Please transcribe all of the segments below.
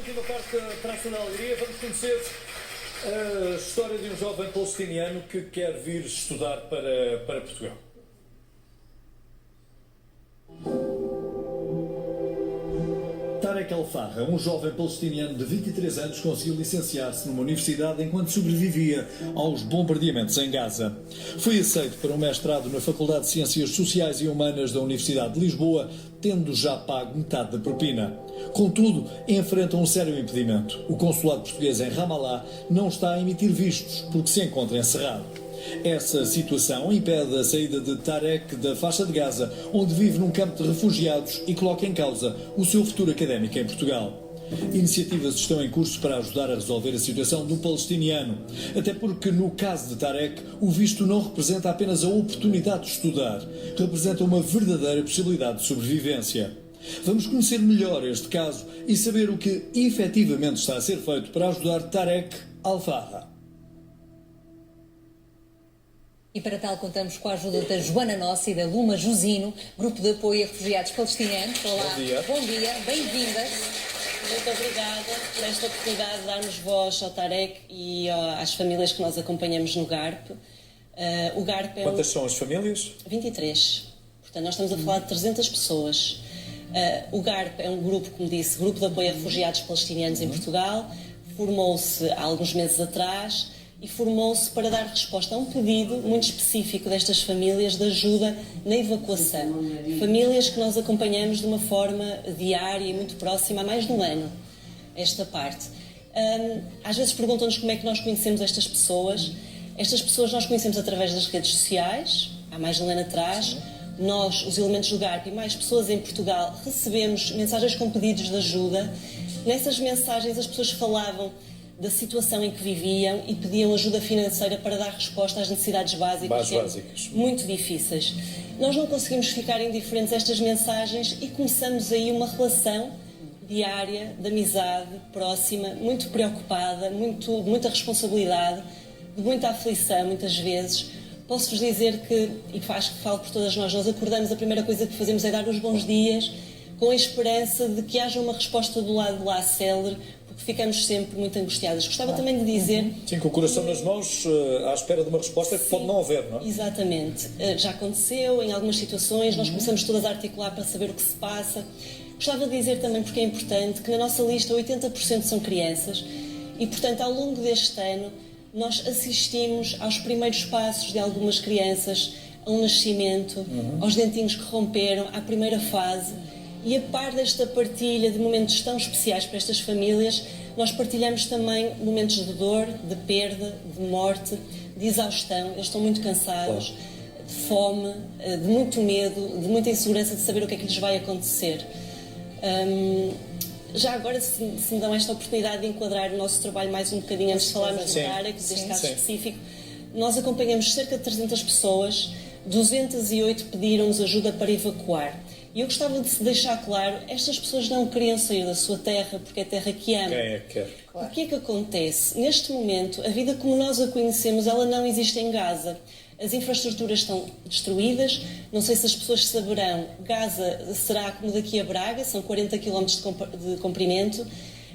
última parte da Praça da Alegria, vamos conhecer a história de um jovem palestiniano que quer vir estudar para Portugal. Tarek Al-Farra, um jovem palestiniano de 23 anos, conseguiu licenciar-se numa universidade enquanto sobrevivia aos bombardeamentos em Gaza. Foi aceito para um mestrado na Faculdade de Ciências Sociais e Humanas da Universidade de Lisboa, tendo já pago metade da propina. Contudo, enfrenta um sério impedimento. O consulado português em Ramallah não está a emitir vistos porque se encontra encerrado. Essa situação impede a saída de Tarek da faixa de Gaza, onde vive num campo de refugiados e coloca em causa o seu futuro académico em Portugal. Iniciativas estão em curso para ajudar a resolver a situação do palestiniano, até porque no caso de Tarek, o visto não representa apenas a oportunidade de estudar, representa uma verdadeira possibilidade de sobrevivência. Vamos conhecer melhor este caso e saber o que efetivamente está a ser feito para ajudar Tarek Al-Farra. E para tal contamos com a ajuda da Joana Nossi e da Luma Josino, Grupo de Apoio a Refugiados Palestinianos. Olá, bom dia, bem-vindas. Muito obrigada por esta oportunidade de darmos voz ao Tarek e às famílias que nós acompanhamos no GARP. O GARP é Quantas são as famílias? 23. Portanto, nós estamos a falar de 300 pessoas. O GARP é um grupo, como disse, Grupo de Apoio a Refugiados Palestinianos em Portugal. Formou-se há alguns meses atrás e formou-se para dar resposta a um pedido muito específico destas famílias de ajuda na evacuação. Famílias que nós acompanhamos de uma forma diária e muito próxima há mais de um ano, esta parte. Às vezes perguntam-nos como é que nós conhecemos estas pessoas. Estas pessoas nós conhecemos através das redes sociais, há mais de um ano atrás. Nós, os elementos do GARP e mais pessoas em Portugal, recebemos mensagens com pedidos de ajuda. Nessas mensagens as pessoas falavam da situação em que viviam e pediam ajuda financeira para dar resposta às necessidades básicas. Muito difíceis. Nós não conseguimos ficar indiferentes a estas mensagens e começamos aí uma relação diária, de amizade, próxima, muito preocupada, de muita responsabilidade, de muita aflição, muitas vezes. Posso-vos dizer que, e acho que falo por todas nós acordamos, a primeira coisa que fazemos é dar os bons dias, com a esperança de que haja uma resposta do lado de lá célere, porque ficamos sempre muito angustiadas. Gostava também de dizer... Sim, com o coração nas mãos, à espera de uma resposta que pode não haver, não é? Exatamente. Já aconteceu em algumas situações, nós começamos todas a articular para saber o que se passa. Gostava de dizer também, porque é importante, que na nossa lista 80% são crianças e, portanto, ao longo deste ano, nós assistimos aos primeiros passos de algumas crianças, a um nascimento, aos dentinhos que romperam, à primeira fase. E a par desta partilha de momentos tão especiais para estas famílias, nós partilhamos também momentos de dor, de perda, de morte, de exaustão. Eles estão muito cansados, de fome, de muito medo, de muita insegurança de saber o que é que lhes vai acontecer. Já agora, se me dão esta oportunidade de enquadrar o nosso trabalho mais um bocadinho antes de falarmos da área, deste caso específico, nós acompanhamos cerca de 300 pessoas, 208 pediram-nos ajuda para evacuar. E eu gostava de deixar claro, estas pessoas não queriam sair da sua terra porque é a terra que ama. Quem é que quer? O que é que acontece? Neste momento, a vida como nós a conhecemos, ela não existe em Gaza. As infraestruturas estão destruídas, não sei se as pessoas saberão, Gaza será como daqui a Braga, são 40 km de comprimento,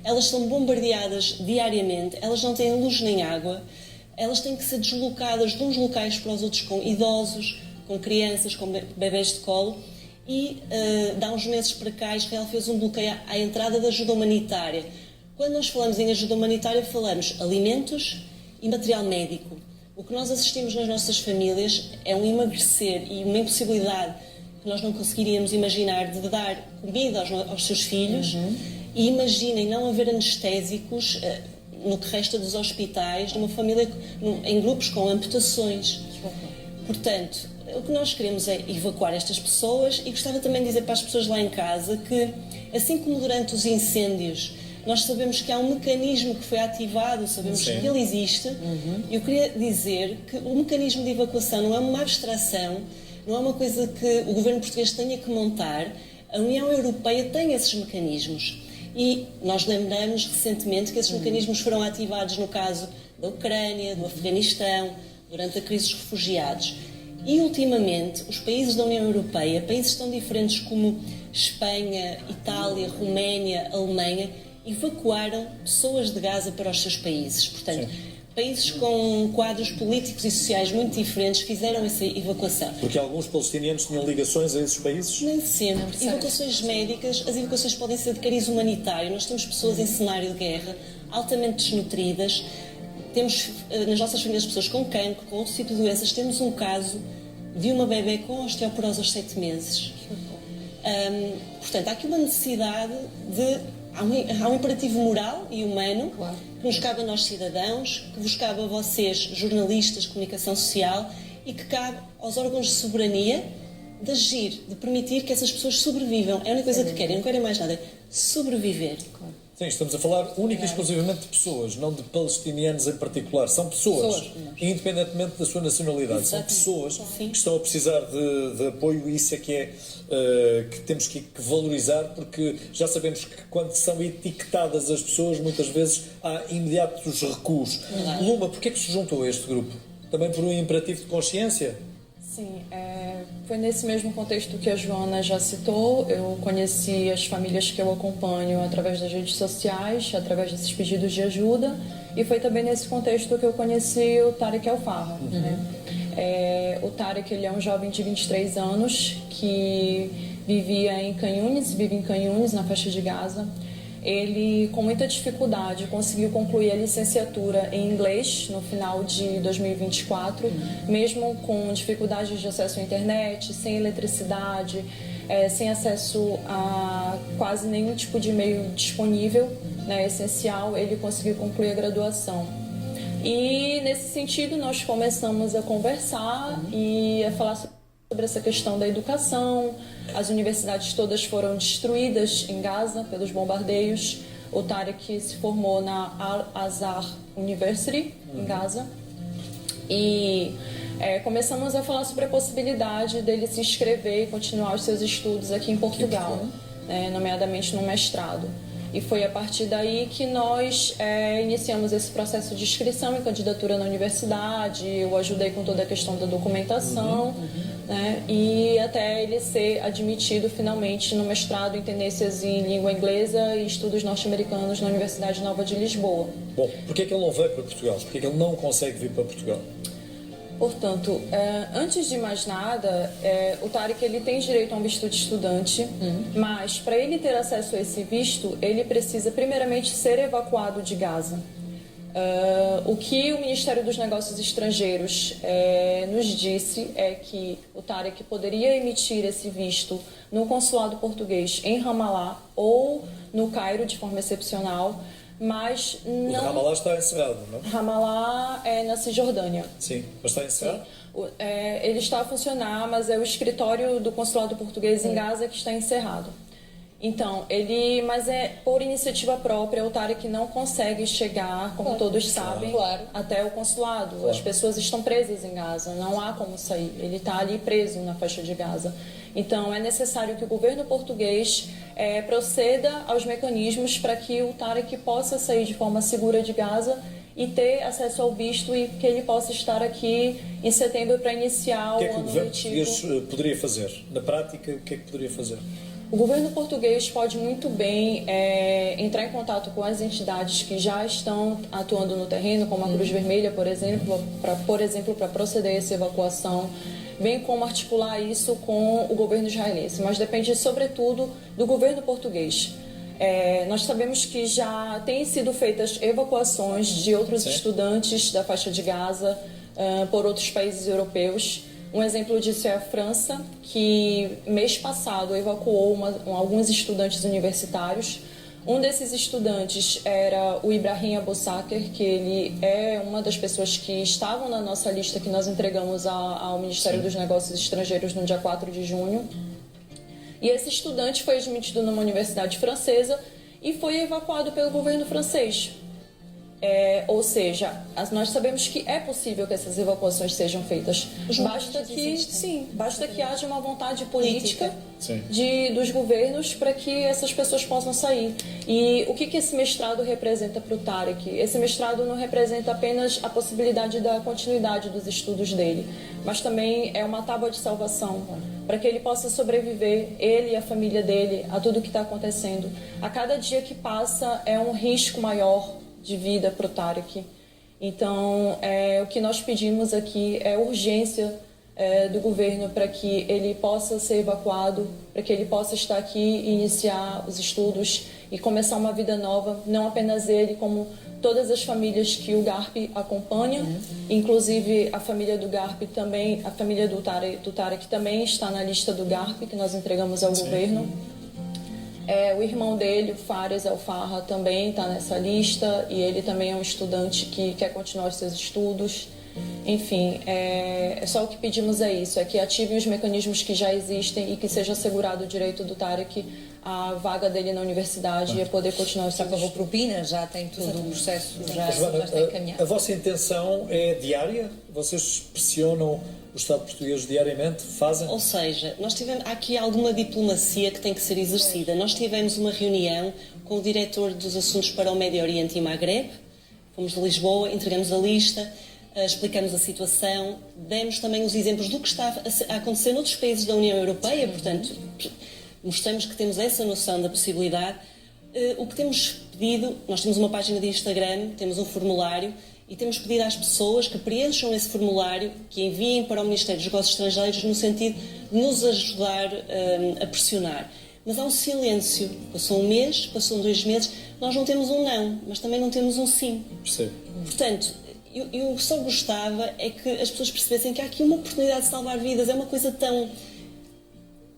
elas são bombardeadas diariamente, elas não têm luz nem água, elas têm que ser deslocadas de uns locais para os outros com idosos, com crianças, com bebés de colo. E de há uns meses para cá Israel fez um bloqueio à entrada da ajuda humanitária. Quando nós falamos em ajuda humanitária, falamos alimentos e material médico. O que nós assistimos nas nossas famílias é um emagrecer e uma impossibilidade que nós não conseguiríamos imaginar de dar comida aos seus filhos. E imaginem não haver anestésicos no que resta dos hospitais, numa família em grupos com amputações. Portanto, o que nós queremos é evacuar estas pessoas e gostava também de dizer para as pessoas lá em casa que, assim como durante os incêndios, nós sabemos que há um mecanismo que foi ativado, sabemos que ele existe, eu queria dizer que o mecanismo de evacuação não é uma abstração, não é uma coisa que o governo português tenha que montar, a União Europeia tem esses mecanismos. E nós lembramos recentemente que esses mecanismos foram ativados no caso da Ucrânia, do Afeganistão, durante a crise dos refugiados. E, ultimamente, os países da União Europeia, países tão diferentes como Espanha, Itália, Roménia, Alemanha, evacuaram pessoas de Gaza para os seus países. Portanto, países com quadros políticos e sociais muito diferentes fizeram essa evacuação. Porque alguns palestinianos tinham ligações a esses países? Nem sempre. Evacuações médicas, as evacuações podem ser de cariz humanitário. Nós temos pessoas em cenário de guerra, altamente desnutridas. Temos nas nossas famílias pessoas com cancro, com outro tipo de doenças. Temos um caso de uma bebê com osteoporose aos 7 meses. Portanto, há aqui uma necessidade de... Há um imperativo moral e humano que nos cabe a nós cidadãos, que vos cabe a vocês, jornalistas, de comunicação social, e que cabe aos órgãos de soberania de agir, de permitir que essas pessoas sobrevivam. É a única coisa que querem, não querem mais nada. Sobreviver. Sim, estamos a falar única e exclusivamente de pessoas, não de palestinianos em particular. São pessoas, independentemente da sua nacionalidade. São pessoas que estão a precisar de apoio, e isso é que temos que valorizar, porque já sabemos que quando são etiquetadas as pessoas, muitas vezes há imediatos recuos. Luma, porquê é que se juntou a este grupo? Também por um imperativo de consciência? Sim, foi nesse mesmo contexto que a Joana já citou. Eu conheci as famílias que eu acompanho através das redes sociais, através desses pedidos de ajuda, e foi também nesse contexto que eu conheci o Tarek El Farra. Né? O Tarek, ele é um jovem de 23 anos que vive em Canhunes, na faixa de Gaza. Ele, com muita dificuldade, conseguiu concluir a licenciatura em inglês no final de 2024, mesmo com dificuldades de acesso à internet, sem eletricidade, sem acesso a quase nenhum tipo de meio disponível, né, essencial. Ele conseguiu concluir a graduação. E, nesse sentido, nós começamos a conversar e a falar sobre essa questão da educação. As universidades todas foram destruídas em Gaza pelos bombardeios. O Tarek se formou na Al-Azhar University, em Gaza. E começamos a falar sobre a possibilidade dele se inscrever e continuar os seus estudos aqui em Portugal, né, nomeadamente no mestrado. E foi a partir daí que nós iniciamos esse processo de inscrição e candidatura na universidade. Eu ajudei com toda a questão da documentação, né, e até ele ser admitido finalmente no mestrado em tendências em língua inglesa e estudos norte-americanos na Universidade Nova de Lisboa. Bom, porquê é que ele não veio para Portugal? Porquê é que ele não consegue vir para Portugal? Portanto, antes de mais nada, o Tarek, ele tem direito a um visto de estudante, mas para ele ter acesso a esse visto, ele precisa primeiramente ser evacuado de Gaza. O que o Ministério dos Negócios Estrangeiros nos disse é que o Tarek poderia emitir esse visto no consulado português em Ramallah ou no Cairo de forma excepcional, mas não... O Ramallah está encerrado, não? Ramallah é na Cisjordânia. Sim, mas está encerrado? Ele está a funcionar, mas é o escritório do consulado português em Gaza que está encerrado. Então, mas por iniciativa própria. O Tarek não consegue chegar, como todos sabem, até o consulado. As pessoas estão presas em Gaza, não há como sair. Ele está ali preso na faixa de Gaza. Então, é necessário que o governo português proceda aos mecanismos para que o Tarek possa sair de forma segura de Gaza e ter acesso ao visto, e que ele possa estar aqui em setembro para iniciar o ano letivo. O que é que o governo português poderia fazer? Na prática, o que é que poderia fazer? O governo português pode muito bem entrar em contato com as entidades que já estão atuando no terreno, como a Cruz Vermelha, por exemplo, para proceder a essa evacuação, bem como articular isso com o governo israelense, mas depende sobretudo do governo português. Nós sabemos que já têm sido feitas evacuações de outros estudantes da faixa de Gaza por outros países europeus. Um exemplo disso é a França, que mês passado evacuou alguns estudantes universitários. Um desses estudantes era o Ibrahim Abu Saker, que ele é uma das pessoas que estavam na nossa lista que nós entregamos ao Ministério dos Negócios Estrangeiros no dia 4 de junho. E esse estudante foi admitido numa universidade francesa e foi evacuado pelo governo francês. Ou seja, nós sabemos que é possível que essas evacuações sejam feitas. Basta que haja uma vontade política dos governos para que essas pessoas possam sair. E o que esse mestrado representa para o Tarek? Esse mestrado não representa apenas a possibilidade da continuidade dos estudos dele, mas também é uma tábua de salvação, para que ele possa sobreviver, ele e a família dele, a tudo que está acontecendo. A cada dia que passa é um risco maior de vida para o Tarek. Então, o que nós pedimos aqui é urgência do governo para que ele possa ser evacuado, para que ele possa estar aqui e iniciar os estudos e começar uma vida nova, não apenas ele, como todas as famílias que o GARP acompanha, inclusive a família do GARP também, a família do Tarek também está na lista do GARP, que nós entregamos ao governo. O irmão dele, o Fares El-Farra, também está nessa lista e ele também é um estudante que quer continuar os seus estudos. Enfim, só o que pedimos é isso, é que ativem os mecanismos que já existem e que seja assegurado o direito do Tarek a vaga dele na universidade e a poder continuar os seus estudos. Pagou propina, já tem todo o processo, já Joana, está encaminhado. a vossa intenção é diária? Vocês pressionam o Estado português diariamente? Fazem? Ou seja, há aqui alguma diplomacia que tem que ser exercida. Nós tivemos uma reunião com o diretor dos assuntos para o Médio Oriente e Magreb, fomos de Lisboa, entregamos a lista, explicamos a situação, demos também os exemplos do que está a acontecer noutros países da União Europeia, portanto, mostramos que temos essa noção da possibilidade. O que temos pedido, nós temos uma página de Instagram, temos um formulário e temos pedido às pessoas que preencham esse formulário, que enviem para o Ministério dos Negócios Estrangeiros no sentido de nos ajudar a pressionar. Mas há um silêncio. Passou um mês, passou 2 meses, nós não temos um não, mas também não temos um sim. Percebo. Portanto, eu só gostava é que as pessoas percebessem que há aqui uma oportunidade de salvar vidas, é uma coisa tão...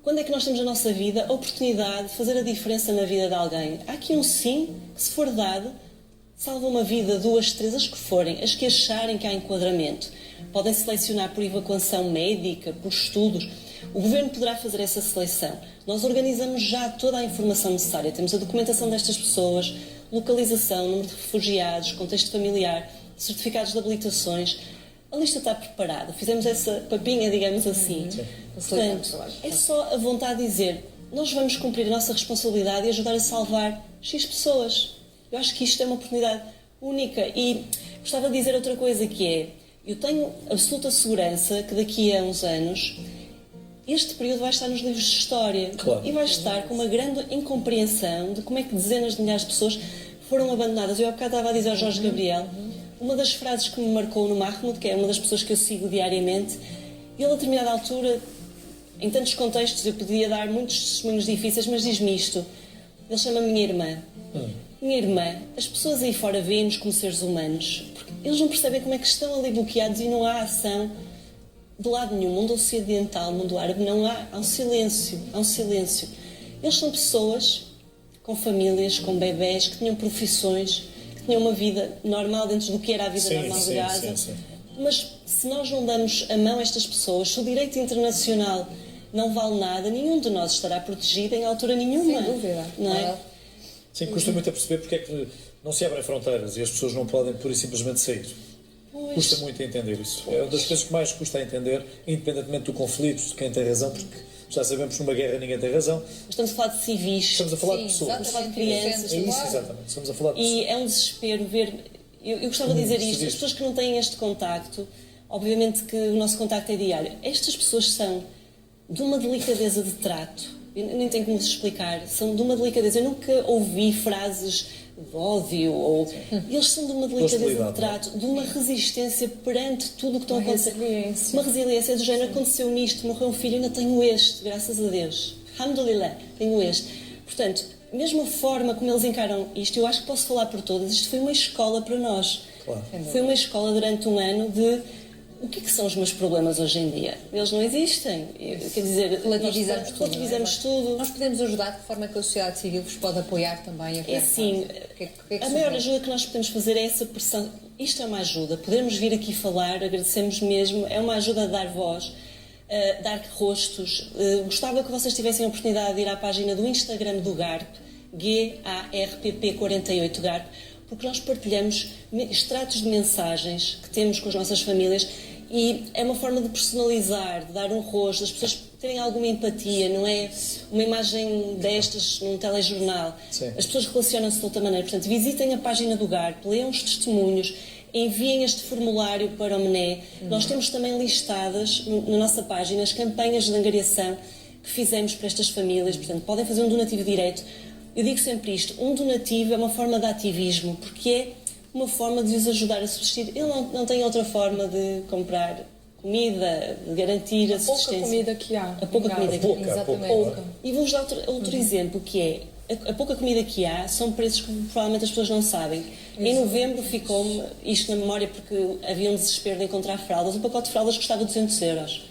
Quando é que nós temos na nossa vida a oportunidade de fazer a diferença na vida de alguém? Há aqui um sim, que se for dado, salva uma vida, 2, 3, as que forem, as que acharem que há enquadramento. Podem selecionar por evacuação médica, por estudos. O Governo poderá fazer essa seleção. Nós organizamos já toda a informação necessária. Temos a documentação destas pessoas, localização, número de refugiados, contexto familiar, certificados de habilitações. A lista está preparada. Fizemos essa papinha, digamos assim. Portanto, é só a vontade de dizer, nós vamos cumprir a nossa responsabilidade e ajudar a salvar X pessoas. Eu acho que isto é uma oportunidade única. E gostava de dizer outra coisa, que é, eu tenho absoluta segurança que daqui a uns anos este período vai estar nos livros de história. Claro. E vai estar com uma grande incompreensão de como é que dezenas de milhares de pessoas foram abandonadas. Eu há bocado estava a dizer ao Jorge Gabriel, uma das frases que me marcou no Mahmoud, que é uma das pessoas que eu sigo diariamente, ele a determinada altura, em tantos contextos, eu podia dar muitos testemunhos difíceis, mas diz-me isto. Ele chama minha irmã. Minha irmã, as pessoas aí fora veem-nos como seres humanos, porque eles não percebem como é que estão ali bloqueados e não há ação de lado nenhum. Mundo ocidental, mundo árabe, não há. Há um silêncio. Eles são pessoas com famílias, com bebés, que tinham profissões, que tinham uma vida normal dentro do que era a vida normal de Gaza. Sim. Mas se nós não damos a mão a estas pessoas, se o direito internacional não vale nada, nenhum de nós estará protegido em altura nenhuma. Sem dúvida. Não é? Sim, custa muito a perceber porque é que não se abrem fronteiras e as pessoas não podem pura e simplesmente sair. Pois. Custa muito a entender isso. É uma das coisas que mais custa a entender, independentemente do conflito, de quem tem razão, porque já sabemos que numa guerra ninguém tem razão. Estamos a falar de civis. Estamos a falar de pessoas. Estamos a falar de crianças. É isso, exatamente. Estamos a falar de pessoas. E é um desespero ver... Eu gostava de dizer isto. As pessoas que não têm este contacto, obviamente que o nosso contacto é diário. Estas pessoas são de uma delicadeza de trato. Eu nem tenho como vos explicar. São de uma delicadeza. Eu nunca ouvi frases de ódio. Eles são de uma delicadeza de trato, de uma resistência perante tudo o que estão a acontecer. Uma resiliência do género. Aconteceu-me isto, morreu um filho, ainda tenho este, graças a Deus. Alhamdulillah, tenho este. Portanto, mesmo a forma como eles encaram isto, eu acho que posso falar por todas, isto foi uma escola para nós. Claro. Foi uma escola durante um ano de o que é que são os meus problemas hoje em dia? Eles não existem. Quer dizer, relativizamos tudo. Nós podemos ajudar, de forma que a sociedade civil vos pode apoiar também. É assim, a maior ajuda que nós podemos fazer é essa pressão. Isto é uma ajuda. Podermos vir aqui falar, agradecemos mesmo. É uma ajuda a dar voz, a dar rostos. Gostava que vocês tivessem a oportunidade de ir à página do Instagram do GARP, GARPP48 GARP, porque nós partilhamos extratos de mensagens que temos com as nossas famílias e é uma forma de personalizar, de dar um rosto, das pessoas terem alguma empatia, não é uma imagem destas num telejornal. Sim. As pessoas relacionam-se de outra maneira. Portanto, visitem a página do GARP, leiam os testemunhos. enviem este formulário para o MNE. Nós temos também listadas na nossa página as campanhas de angariação que fizemos para estas famílias, portanto, podem fazer um donativo direto. Eu digo sempre isto, um donativo é uma forma de ativismo, porque é uma forma de os ajudar a subsistir. Ele não tem outra forma de comprar comida, de garantir a subsistência. A pouca comida que há. A pouca comida que há. Exatamente. Pouca. E vou-vos dar outro exemplo, que é, a pouca comida que há são preços que provavelmente as pessoas não sabem. Em novembro ficou-me isto na memória porque havia um desespero de encontrar fraldas. Um pacote de fraldas custava 200 euros.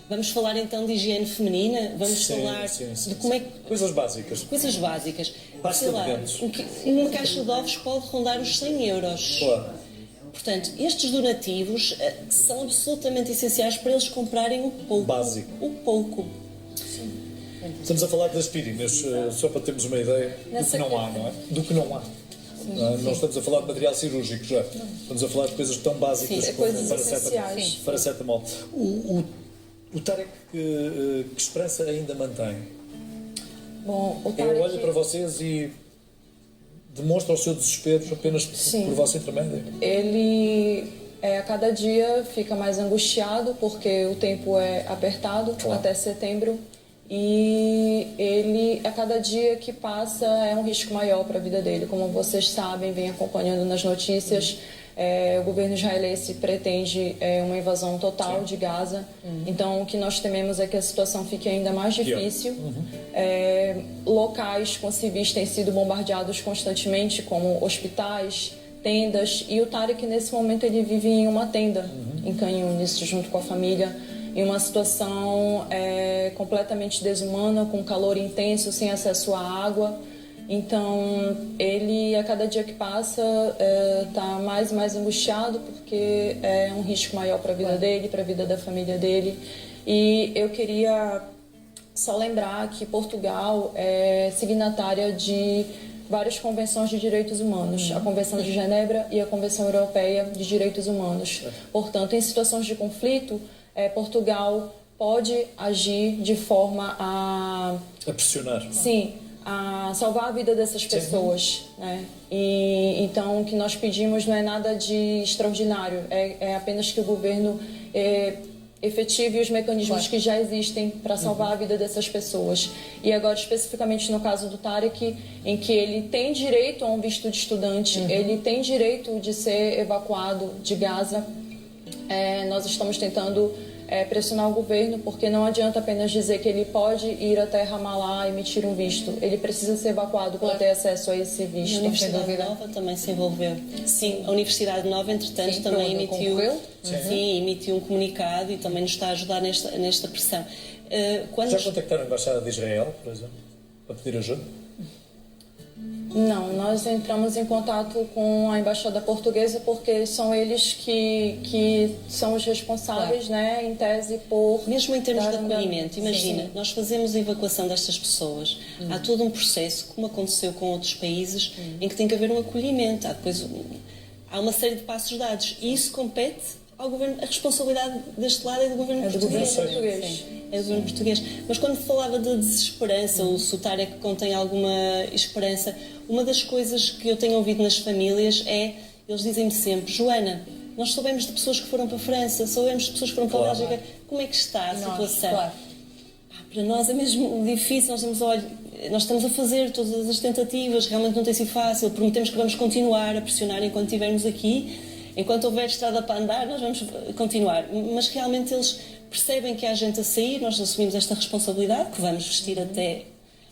Vamos falar então de higiene feminina? Vamos falar de como é que... Coisas básicas. Coisas básicas. Pasta Sei de lá, dentes. uma caixa de ovos pode rondar os 100 euros. Claro. Portanto, estes donativos são absolutamente essenciais para eles comprarem o pouco. Básico. O pouco. Estamos a falar das aspirinas, só para termos uma ideia do que não há, não é? Do que não há. Não estamos a falar de material cirúrgico já. Estamos a falar de coisas tão básicas como coisas essenciais. paracetamol. O Tarek, que esperança ainda mantém? Bom, o Ele Tarek... olha para vocês e demonstra o seu desespero apenas por vosso intermédio? Ele, a cada dia, fica mais angustiado porque o tempo é apertado, até setembro. E ele, a cada dia que passa, é um risco maior para a vida dele. Como vocês sabem, vem acompanhando nas notícias, o governo israelense pretende uma invasão total de Gaza. Então, o que nós tememos é que a situação fique ainda mais difícil. Locais com civis têm sido bombardeados constantemente, como hospitais, tendas. E o Tarek, nesse momento, ele vive em uma tenda em Khan Yunis, junto com a família, em uma situação completamente desumana, com calor intenso, sem acesso à água. Então, ele, a cada dia que passa, está mais e mais angustiado, porque é um risco maior para a vida dele, para a vida da família dele. E eu queria só lembrar que Portugal é signatária de várias convenções de direitos humanos, a Convenção de Genebra e a Convenção Europeia de Direitos Humanos. Portanto, em situações de conflito, Portugal pode agir de forma a pressionar. Sim, a salvar a vida dessas pessoas, né? E então o que nós pedimos não é nada de extraordinário, é apenas que o governo efetive os mecanismos que já existem para salvar a vida dessas pessoas. E agora, especificamente no caso do Tarek, em que ele tem direito a um visto de estudante, ele tem direito de ser evacuado de Gaza, nós estamos tentando pressionar o governo, porque não adianta apenas dizer que ele pode ir até Ramallah e emitir um visto. Ele precisa ser evacuado para ter acesso a esse visto. A Universidade Nova também se envolveu. Sim, a Universidade Nova, entretanto, também emitiu um comunicado e também nos está a ajudar nesta pressão. Já contactaram a Embaixada de Israel, por exemplo, para pedir ajuda? Não, nós entramos em contato com a Embaixada Portuguesa porque são eles que são os responsáveis, né, em tese, por... Mesmo em termos de acolhimento, imagina, nós fazemos a evacuação destas pessoas, há todo um processo, como aconteceu com outros países, em que tem que haver um acolhimento, há uma série de passos dados, e isso compete ao governo, a responsabilidade deste lado é do governo português. É do governo português. Mas quando falava de desesperança, ou se o Tarek contém alguma esperança, uma das coisas que eu tenho ouvido nas famílias eles dizem-me sempre: Joana, nós soubemos de pessoas que foram para a França, soubemos de pessoas que foram para a Bélgica, como é que está a situação? Para nós é mesmo difícil, nós estamos a fazer todas as tentativas, realmente não tem sido fácil, prometemos que vamos continuar a pressionar enquanto estivermos aqui. Enquanto houver estrada para andar, nós vamos continuar. Mas realmente eles percebem que há gente a sair, nós assumimos esta responsabilidade, que vamos vestir até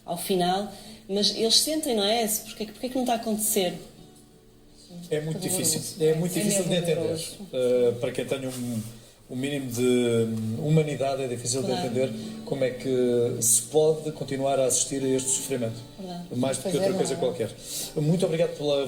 ao final, mas eles sentem, não é? Porquê que não está a acontecer? É muito difícil. É muito difícil de entender. Para quem tem um mínimo de humanidade, é difícil de entender como é que se pode continuar a assistir a este sofrimento. Mais do que outra coisa qualquer. Muito obrigado pela